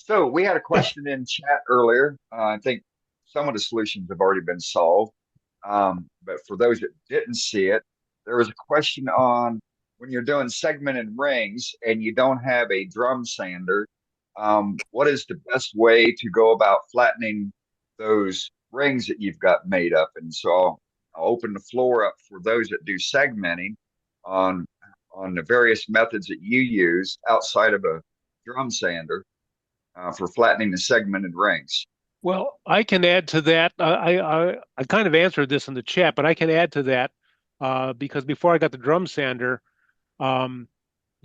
So we had a question in chat earlier. I think some of the solutions have already been solved. But for those that didn't see it, there was a question on when you're doing segmented rings and you don't have a drum sander, what is the best way to go about flattening those rings that you've got made up? And so I'll open the floor up for those that do segmenting on on the various methods that you use outside of a drum sander for flattening the segmented rings. Well, I can add to that. I kind of answered this in the chat, but I can add to that because before I got the drum sander, um,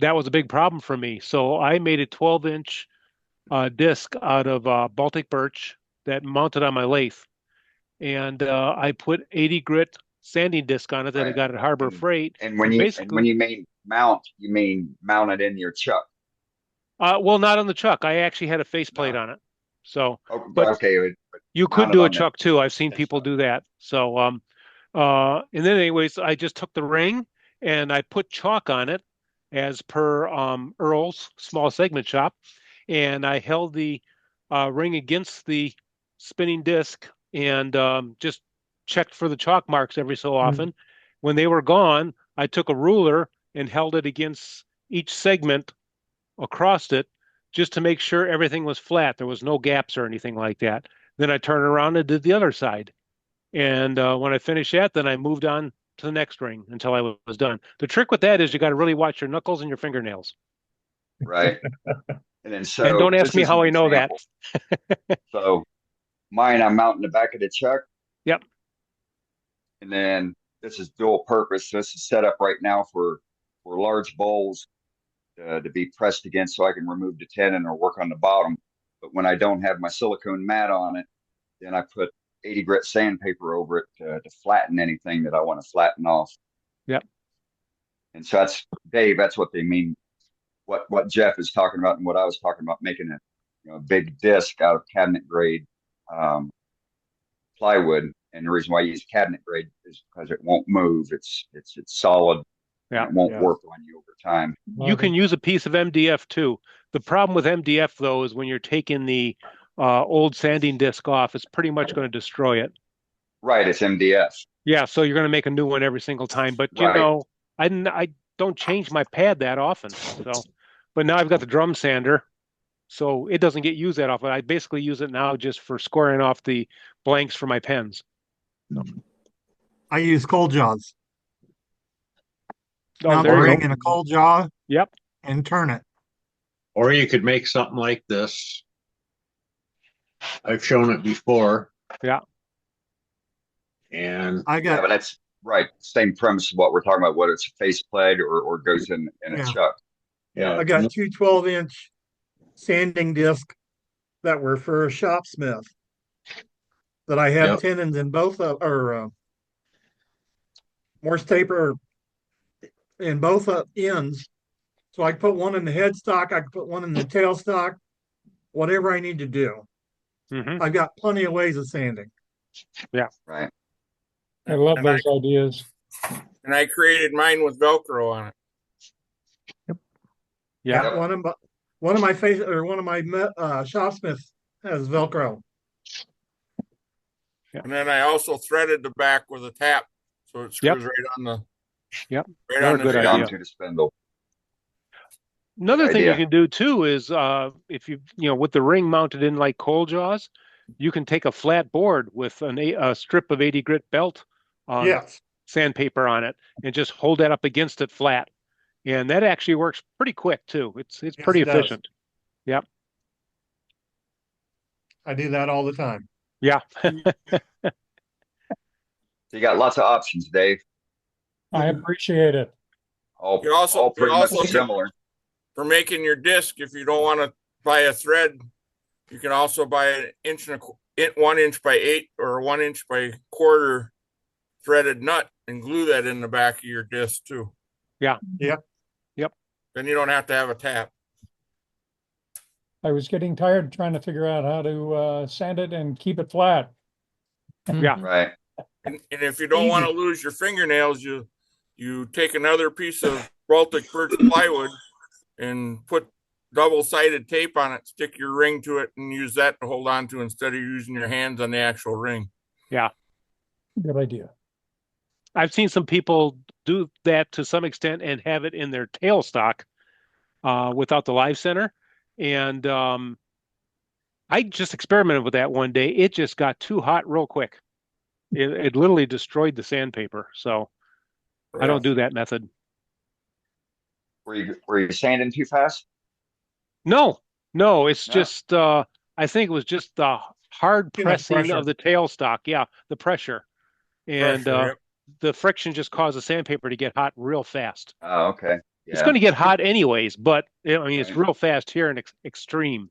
that was a big problem for me. So I made a 12-inch disc out of Baltic birch that mounted on my lathe, and I put 80 grit sanding disc on it that I Right. got at Harbor And Freight, and when and you basically, mean mount, you mean mount it in your chuck. well, not on the chuck. I actually had a faceplate No. on it. So, Oh, but okay, but you could mount it do a on the chuck too. I've seen people chuck. do that. So, and then anyways, I just took the ring and I put chalk on it as per Earl's small segment shop, and I held the ring against the spinning disc and just checked for the chalk marks every so Mm. often. When they were gone, I took a ruler and held it against each segment across it just to make sure everything was flat. There was no gaps or anything like that. Then I turned around and did the other side. And when I finished that, then I moved on to the next ring until I was done. The trick with that is you got to really watch your knuckles and your fingernails. Right. And then And so don't ask this me is how an I know that. example. So mine, I'm mounting the back of the chuck, Yep. and then this is dual purpose. This is set up right now for large bowls to be pressed against so I can remove the tenon or work on the bottom. But when I don't have my silicone mat on it, then I put 80 grit sandpaper over it to flatten anything that I want to flatten off. Yep. And so that's Dave. That's what they mean. What Jeff is talking about and what I was talking about, making a big disc out of cabinet grade um, plywood. And the reason why I use cabinet grade is because it won't move. It's solid and Yeah. it won't Yeah. warp on you over time. You can use a piece of MDF too. The problem with MDF though is when you're taking the old sanding disc off, it's pretty much going to destroy it. Right, it's MDF. Yeah, so you're going to make a new one every single time. But Right. I don't change my pad that often. So, but now I've got the drum sander, so it doesn't get used that often. I basically use it now just for squaring off the blanks for my pens. So, I use cold jaws. oh, Mount the there you ring go. in a cold jaw Yep. and turn it. Or you could make something like this. I've shown it before. Yeah. And I Yeah, got but that's right. Same premise of what we're talking about, whether it's a face plate or goes in a yeah. chuck. yeah, I got two 12-inch sanding discs that were for a shopsmith that I have yep, tenons in both of or Morse taper in both ends. So I can put one in the headstock, I can put one in the tailstock, whatever I need to do. Hmm. I've got plenty of ways of sanding. Yeah. Right. I love And I those ideas. and I created mine with Velcro on it. Yeah. Yep. One of my face or one of my shopsmiths has Velcro. And then I also threaded the back with a tap, so it Yep. screws right on the Yep. right Another on the good Right shaft. idea. onto the spindle. Another Good thing you idea. can do too is if with the ring mounted in like cold jaws, you can take a flat board with a strip of 80 grit belt Yes. sandpaper on it and just hold that up against it flat. And that actually works pretty quick too. It's Yes, pretty it does. efficient. Yep. I do that all the time. Yeah. So you got lots of options, Dave. I appreciate it. All You also all you pretty much also can, similar. for making your disc. If you don't want to buy a thread, you can also buy an inch and 1 inch by 8 or 1 inch by quarter threaded nut and glue that in the back of your disc too. Yeah. Yep. Yep. Then you don't have to have a tap. I was getting tired trying to figure out how to sand it and keep it flat. Yeah. Right. And if you don't want to lose your fingernails, you take another piece of Baltic birch plywood and put double-sided tape on it, stick your ring to it and use that to hold on to instead of using your hands on the actual ring. Good idea. I've seen some people do that to some extent and have it in their tailstock without the live center. And I just experimented with that one day. It just got too hot real quick. It literally destroyed the sandpaper. So I don't do that method. Were you sanding too fast? No, it's No. just I think it was just the hard Too much pressing pressure. of the tailstock. Yeah, the pressure. And Pressure, yep. the friction just caused the sandpaper to get hot real fast. Oh, okay. It's Yeah. going to get hot anyways, but I mean, it's Right. real fast here and extreme.